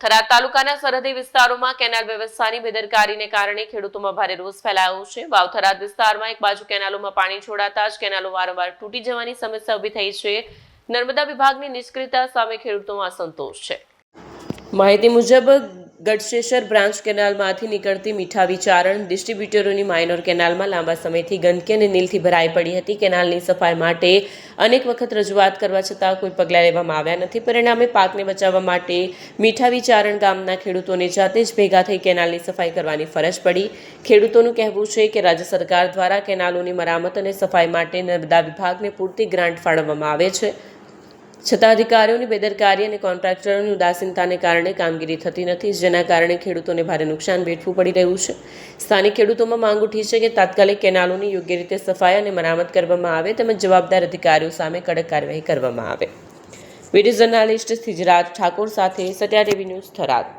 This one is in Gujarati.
થરાદ તાલુકાના સરહદી વિસ્તારોમાં કેનાલ વ્યવસ્થાની બેદરકારીને કારણે ખેડૂતોમાં ભારે રોષ ફેલાયો છે. વાવ થરાદ વિસ્તારમાં એક બાજુ કેનાલોમાં પાણી છોડાતા જ કેનાલો વારંવાર તૂટી જવાની સમસ્યા ઊભી થઈ છે. નર્મદા વિભાગની નિષ્ક્રિયતા સામે ખેડૂતોમાં અસંતોષ છે. માહિતી મુજબ ગઢશેસર બ્રાન્ચ કેનાલમાંથી નીકળતી મીઠાવી ચારણ ડિસ્ટ્રીબ્યુટરોની માઇનોર કેનાલમાં લાંબા સમયથી ગંદકી અને નીલથી ભરાઈ પડી હતી. કેનાલની સફાઈ માટે અનેક વખત રજૂઆત કરવા છતાં કોઈ પગલાં લેવામાં આવ્યા નથી. પરિણામે પાકને બચાવવા માટે મીઠાવી ચારણ ગામના ખેડૂતોને જાતે જ ભેગા થઈ કેનાલની સફાઈ કરવાની ફરજ પડી. ખેડૂતોનું કહેવું છે કે રાજ્ય સરકાર દ્વારા કેનાલોની મરામત અને સફાઈ માટે નર્મદા વિભાગને પૂરતી ગ્રાન્ટ ફાળવવામાં આવે છે, છતાં અધિકારીઓની બેદરકારી અને કોન્ટ્રાક્ટરોની ઉદાસીનતાને કારણે કામગીરી થતી નથી, જેના કારણે ખેડૂતોને ભારે નુકસાન વેઠવું પડી રહ્યું છે. સ્થાનિક ખેડૂતોમાં માંગ ઉઠી છે કે તાત્કાલિક કેનાલોની યોગ્ય રીતે સફાઈ અને મરામત કરવામાં આવે તેમજ જવાબદાર અધિકારીઓ સામે કડક કાર્યવાહી કરવામાં આવે. વિડીયો જર્નાલિસ્ટ સિજરાજ ઠાકોર સાથે સત્યા ટીવી ન્યૂઝ થરાદ.